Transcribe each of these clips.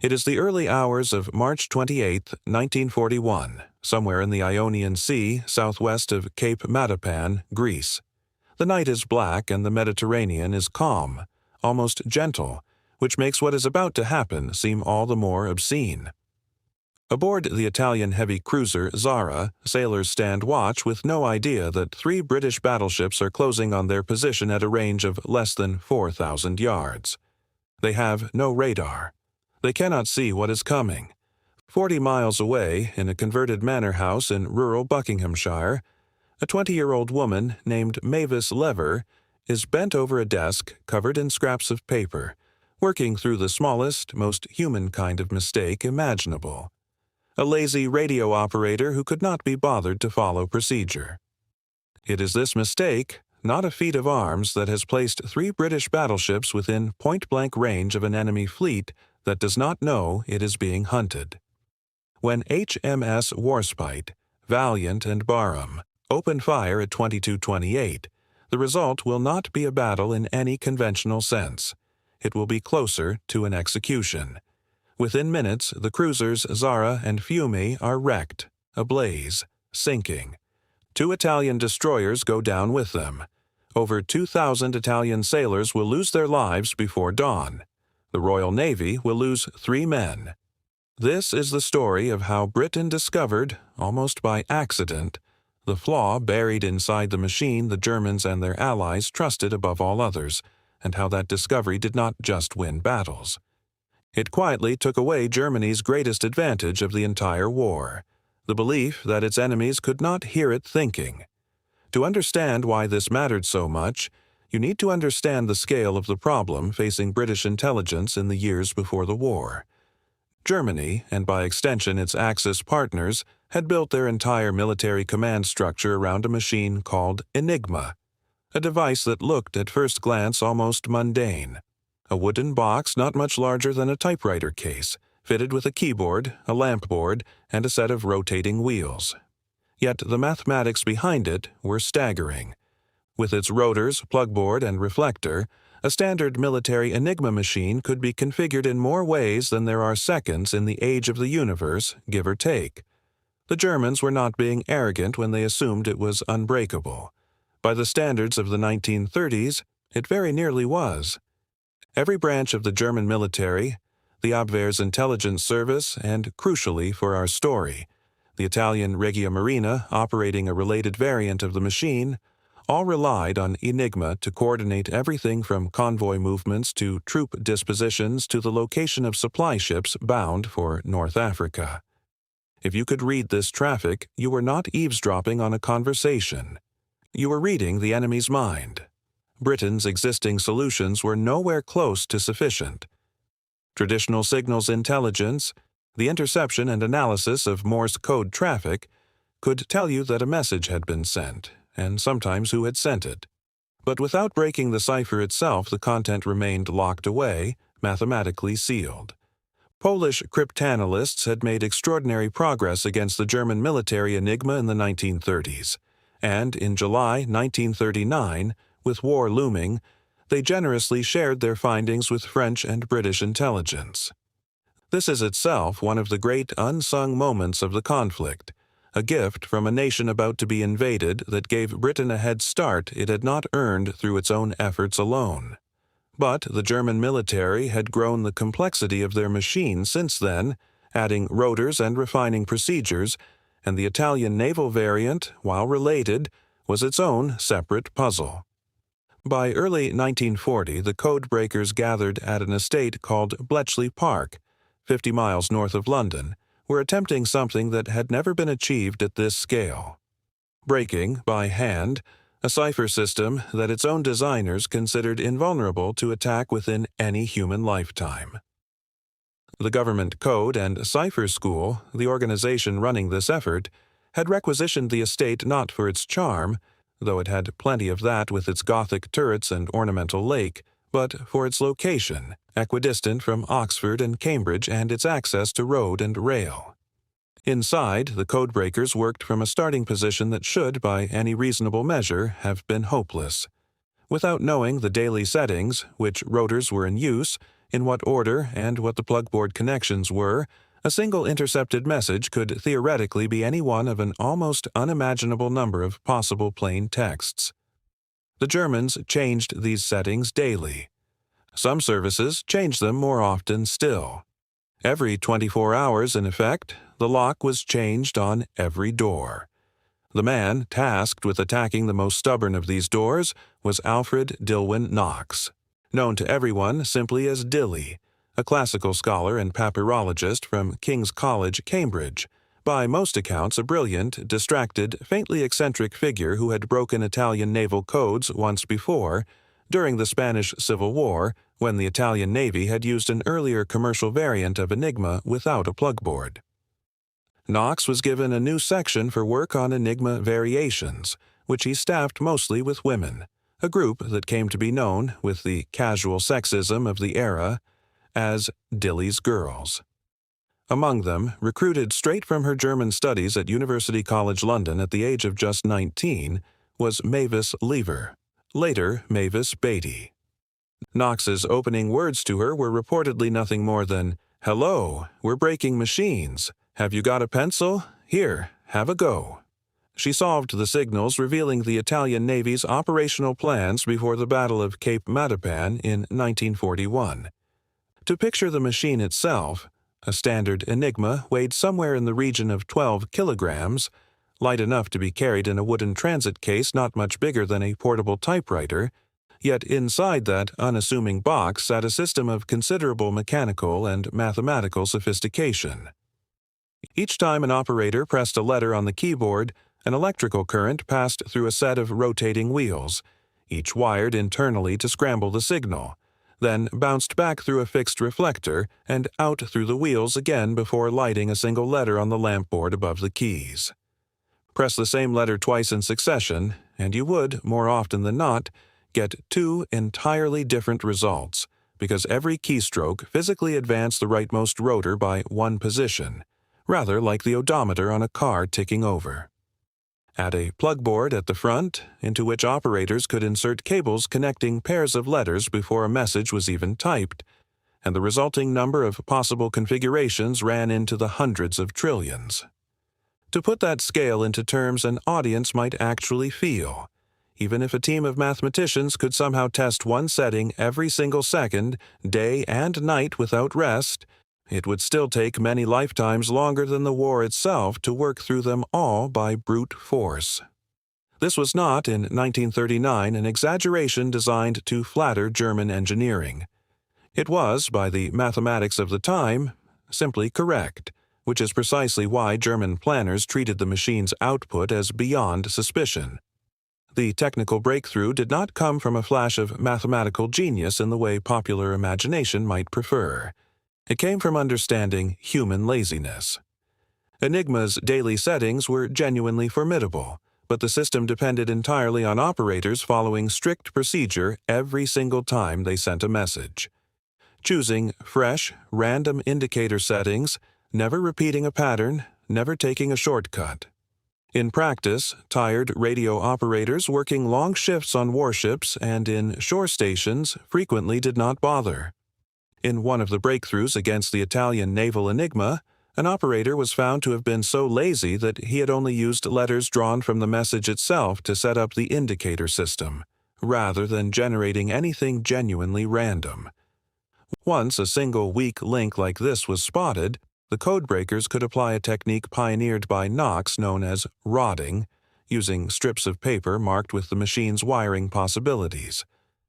It is the early hours of March 28, 1941, somewhere in the Ionian Sea, southwest of Cape Matapan, Greece. The night is black and the Mediterranean is calm, almost gentle, which makes what is about to happen seem all the more obscene. Aboard the Italian heavy cruiser Zara, sailors stand watch with no idea that 3 British battleships are closing on their position at a range of less than 4,000 yards. They have no radar. They cannot see what is coming. 40 miles away, in a converted manor house in rural Buckinghamshire, a 20-year-old woman named Mavis Lever is bent over a desk covered in scraps of paper, working through the smallest, most human kind of mistake imaginable. A lazy radio operator who could not be bothered to follow procedure. It is this mistake, not a feat of arms, that has placed 3 British battleships within point-blank range of an enemy fleet that does not know it is being hunted. When HMS Warspite, Valiant and Barham open fire at 22:28, the result will not be a battle in any conventional sense. It will be closer to an execution. Within minutes, the cruisers Zara and Fiume are wrecked, ablaze, sinking. 2 Italian destroyers go down with them. Over 2,000 Italian sailors will lose their lives before dawn. The Royal Navy will lose 3 men. This is the story of how Britain discovered, almost by accident, the flaw buried inside the machine the Germans and their allies trusted above all others, and how that discovery did not just win battles. It quietly took away Germany's greatest advantage of the entire war, the belief that its enemies could not hear it thinking. To understand why this mattered so much, you need to understand the scale of the problem facing British intelligence in the years before the war. Germany, and by extension its Axis partners, had built their entire military command structure around a machine called Enigma, a device that looked at first glance almost mundane. A wooden box not much larger than a typewriter case, fitted with a keyboard, a lamp board, and a set of rotating wheels. Yet the mathematics behind it were staggering. With its rotors, plugboard, and reflector, a standard military Enigma machine could be configured in more ways than there are seconds in the age of the universe, give or take. The Germans were not being arrogant when they assumed it was unbreakable. By the standards of the 1930s, it very nearly was. Every branch of the German military, the Abwehr's intelligence service, and, crucially for our story, the Italian Regia Marina operating a related variant of the machine, all relied on Enigma to coordinate everything from convoy movements to troop dispositions to the location of supply ships bound for North Africa. If you could read this traffic, you were not eavesdropping on a conversation. You were reading the enemy's mind. Britain's existing solutions were nowhere close to sufficient. Traditional signals intelligence, the interception and analysis of Morse code traffic, could tell you that a message had been sent, and sometimes who had sent it. But without breaking the cipher itself, the content remained locked away, mathematically sealed. Polish cryptanalysts had made extraordinary progress against the German military Enigma in the 1930s, and in July 1939, with war looming, they generously shared their findings with French and British intelligence. This is itself one of the great unsung moments of the conflict, a gift from a nation about to be invaded that gave Britain a head start it had not earned through its own efforts alone. But the German military had grown the complexity of their machine since then, adding rotors and refining procedures, and the Italian naval variant, while related, was its own separate puzzle. By early 1940, the codebreakers gathered at an estate called Bletchley Park, 50 miles north of London, were attempting something that had never been achieved at this scale. Breaking, by hand, a cipher system that its own designers considered invulnerable to attack within any human lifetime. The Government Code and Cipher School, the organization running this effort, had requisitioned the estate not for its charm, though it had plenty of that with its Gothic turrets and ornamental lake, but for its location, equidistant from Oxford and Cambridge and its access to road and rail. Inside, the codebreakers worked from a starting position that should, by any reasonable measure, have been hopeless. Without knowing the daily settings, which rotors were in use, in what order and what the plugboard connections were, a single intercepted message could theoretically be any one of an almost unimaginable number of possible plain texts. The Germans changed these settings daily. Some services changed them more often still. Every 24 hours, in effect, the lock was changed on every door. The man tasked with attacking the most stubborn of these doors was Alfred Dillwyn Knox, known to everyone simply as Dilly, a classical scholar and papyrologist from King's College, Cambridge, by most accounts a brilliant, distracted, faintly eccentric figure who had broken Italian naval codes once before, during the Spanish Civil War, when the Italian Navy had used an earlier commercial variant of Enigma without a plugboard. Knox was given a new section for work on Enigma variations, which he staffed mostly with women, a group that came to be known, with the casual sexism of the era, as Dilly's Girls. Among them, recruited straight from her German studies at University College London at the age of just 19, was Mavis Lever, later Mavis Beatty. Knox's opening words to her were reportedly nothing more than, "Hello, we're breaking machines. Have you got a pencil? Here, have a go." She solved the signals revealing the Italian Navy's operational plans before the Battle of Cape Matapan in 1941. To picture the machine itself, a standard Enigma weighed somewhere in the region of 12 kilograms, light enough to be carried in a wooden transit case not much bigger than a portable typewriter, yet inside that unassuming box sat a system of considerable mechanical and mathematical sophistication. Each time an operator pressed a letter on the keyboard, an electrical current passed through a set of rotating wheels, each wired internally to scramble the signal, then bounced back through a fixed reflector and out through the wheels again before lighting a single letter on the lampboard above the keys. Press the same letter twice in succession, and you would, more often than not, get two entirely different results, because every keystroke physically advanced the rightmost rotor by one position, rather like the odometer on a car ticking over. Add a plugboard at the front, into which operators could insert cables connecting pairs of letters before a message was even typed, and the resulting number of possible configurations ran into the hundreds of trillions. To put that scale into terms an audience might actually feel, even if a team of mathematicians could somehow test one setting every single second, day and night without rest, it would still take many lifetimes longer than the war itself to work through them all by brute force. This was not, in 1939, an exaggeration designed to flatter German engineering. It was, by the mathematics of the time, simply correct, which is precisely why German planners treated the machine's output as beyond suspicion. The technical breakthrough did not come from a flash of mathematical genius in the way popular imagination might prefer. It came from understanding human laziness. Enigma's daily settings were genuinely formidable, but the system depended entirely on operators following strict procedure every single time they sent a message. Choosing fresh, random indicator settings, never repeating a pattern, never taking a shortcut. In practice, tired radio operators working long shifts on warships and in shore stations frequently did not bother. In one of the breakthroughs against the Italian naval Enigma, an operator was found to have been so lazy that he had only used letters drawn from the message itself to set up the indicator system, rather than generating anything genuinely random. Once a single weak link like this was spotted, the codebreakers could apply a technique pioneered by Knox known as rodding, using strips of paper marked with the machine's wiring possibilities,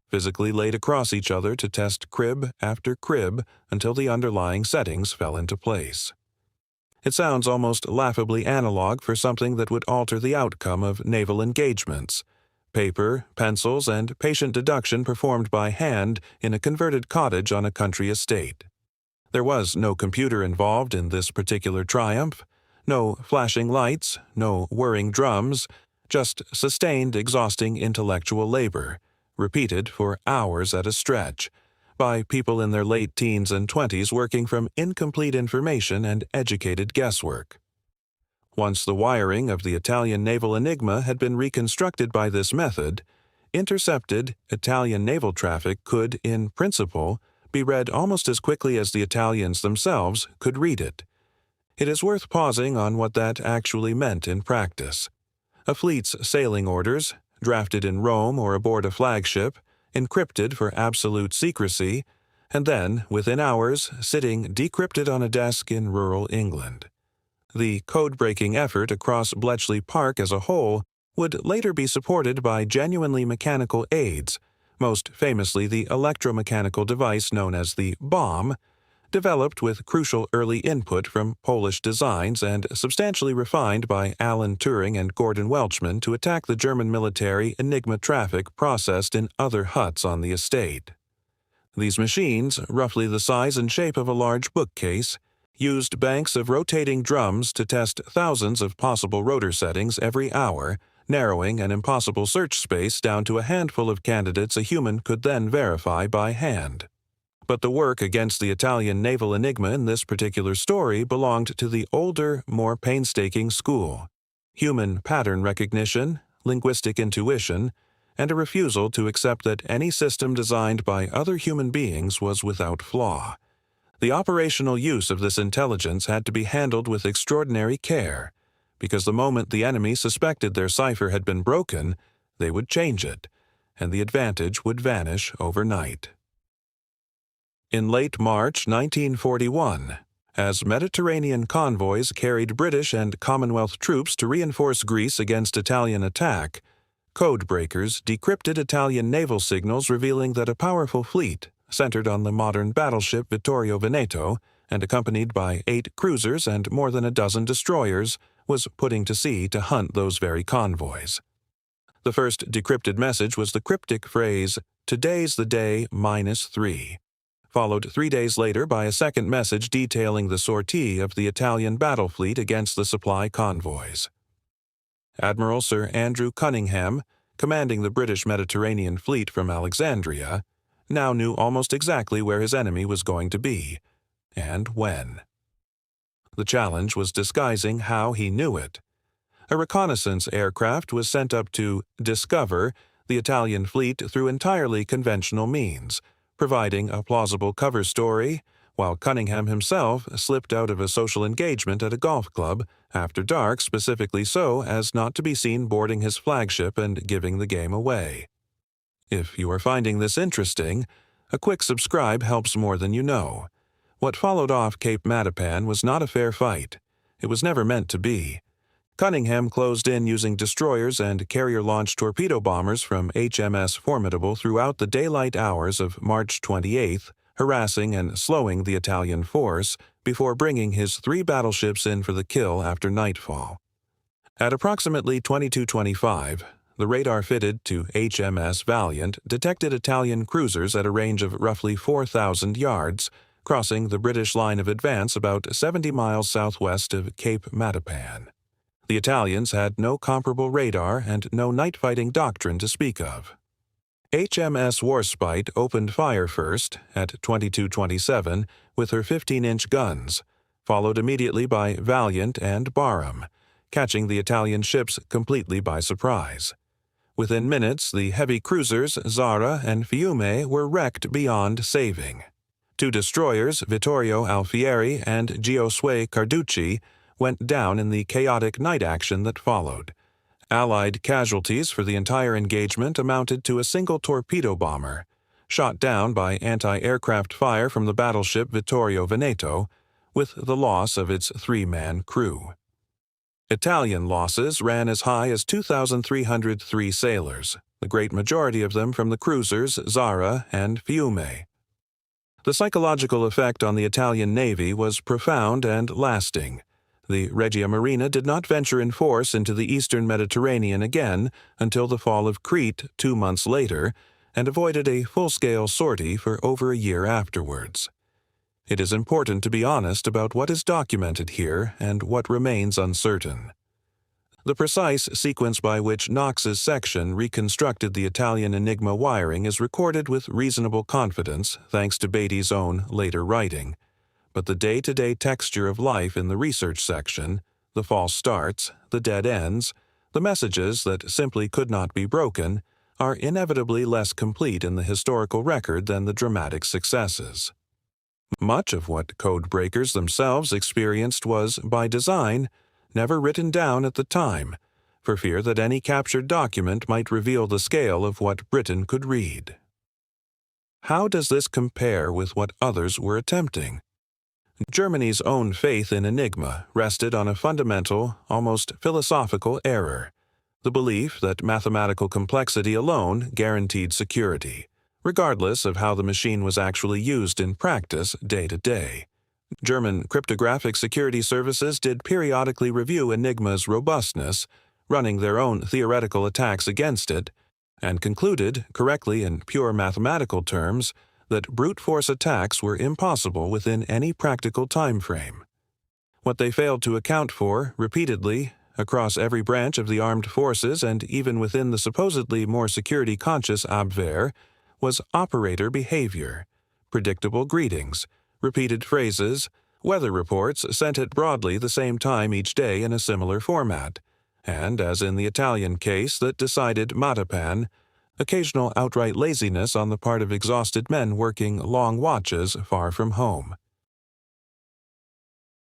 physically laid across each other to test crib after crib until the underlying settings fell into place. It sounds almost laughably analog for something that would alter the outcome of naval engagements: paper, pencils, and patient deduction performed by hand in a converted cottage on a country estate. There was no computer involved in this particular triumph, no flashing lights, no whirring drums, just sustained, exhausting intellectual labor, repeated for hours at a stretch, by people in their late teens and 20s working from incomplete information and educated guesswork. Once the wiring of the Italian naval Enigma had been reconstructed by this method, intercepted Italian naval traffic could, in principle, be read almost as quickly as the Italians themselves could read it. It is worth pausing on what that actually meant in practice. A fleet's sailing orders, drafted in Rome or aboard a flagship, encrypted for absolute secrecy, and then, within hours, sitting decrypted on a desk in rural England. The code-breaking effort across Bletchley Park as a whole would later be supported by genuinely mechanical aids, most famously the electromechanical device known as the bomb, developed with crucial early input from Polish designs and substantially refined by Alan Turing and Gordon Welchman to attack the German military Enigma traffic processed in other huts on the estate. These machines, roughly the size and shape of a large bookcase, used banks of rotating drums to test thousands of possible rotor settings every hour, narrowing an impossible search space down to a handful of candidates a human could then verify by hand. But the work against the Italian naval enigma in this particular story belonged to the older, more painstaking school: human pattern recognition, linguistic intuition, and a refusal to accept that any system designed by other human beings was without flaw. The operational use of this intelligence had to be handled with extraordinary care, because the moment the enemy suspected their cipher had been broken, they would change it, and the advantage would vanish overnight. In late March 1941, as Mediterranean convoys carried British and Commonwealth troops to reinforce Greece against Italian attack, codebreakers decrypted Italian naval signals revealing that a powerful fleet, centered on the modern battleship Vittorio Veneto and accompanied by 8 cruisers and more than a dozen destroyers, was putting to sea to hunt those very convoys. The first decrypted message was the cryptic phrase, "Today's the day -3." Followed 3 days later by a second message detailing the sortie of the Italian battle fleet against the supply convoys. Admiral Sir Andrew Cunningham, commanding the British Mediterranean Fleet from Alexandria, now knew almost exactly where his enemy was going to be, and when. The challenge was disguising how he knew it. A reconnaissance aircraft was sent up to discover the Italian fleet through entirely conventional means, providing a plausible cover story, while Cunningham himself slipped out of a social engagement at a golf club after dark specifically so as not to be seen boarding his flagship and giving the game away. If you are finding this interesting, a quick subscribe helps more than you know. What followed off Cape Matapan was not a fair fight. It was never meant to be. Cunningham closed in using destroyers and carrier-launched torpedo bombers from HMS Formidable throughout the daylight hours of March 28th, harassing and slowing the Italian force before bringing his 3 battleships in for the kill after nightfall. At approximately 22:25, the radar fitted to HMS Valiant detected Italian cruisers at a range of roughly 4,000 yards, crossing the British line of advance about 70 miles southwest of Cape Matapan. The Italians had no comparable radar and no night-fighting doctrine to speak of. HMS Warspite opened fire first, at 22:27, with her 15-inch guns, followed immediately by Valiant and Barham, catching the Italian ships completely by surprise. Within minutes, the heavy cruisers Zara and Fiume were wrecked beyond saving. 2 destroyers, Vittorio Alfieri and Giosuè Carducci, went down in the chaotic night action that followed. Allied casualties for the entire engagement amounted to a single torpedo bomber, shot down by anti-aircraft fire from the battleship Vittorio Veneto, with the loss of its 3-man crew. Italian losses ran as high as 2,303 sailors, the great majority of them from the cruisers Zara and Fiume. The psychological effect on the Italian Navy was profound and lasting. The Regia Marina did not venture in force into the eastern Mediterranean again until the fall of Crete 2 months later, and avoided a full-scale sortie for over a year afterwards. It is important to be honest about what is documented here and what remains uncertain. The precise sequence by which Knox's section reconstructed the Italian Enigma wiring is recorded with reasonable confidence thanks to Beatty's own later writing. But the day-to-day texture of life in the research section, the false starts, the dead ends, the messages that simply could not be broken, are inevitably less complete in the historical record than the dramatic successes. Much of what code breakers themselves experienced was, by design, never written down at the time, for fear that any captured document might reveal the scale of what Britain could read. How does this compare with what others were attempting? Germany's own faith in Enigma rested on a fundamental, almost philosophical error: the belief that mathematical complexity alone guaranteed security, regardless of how the machine was actually used in practice day to day. German cryptographic security services did periodically review Enigma's robustness, running their own theoretical attacks against it, and concluded, correctly in pure mathematical terms, that brute force attacks were impossible within any practical time frame. What they failed to account for, repeatedly, across every branch of the armed forces and even within the supposedly more security-conscious Abwehr, was operator behavior, predictable greetings, repeated phrases, weather reports sent at broadly the same time each day in a similar format, and, as in the Italian case that decided Matapan, occasional outright laziness on the part of exhausted men working long watches far from home.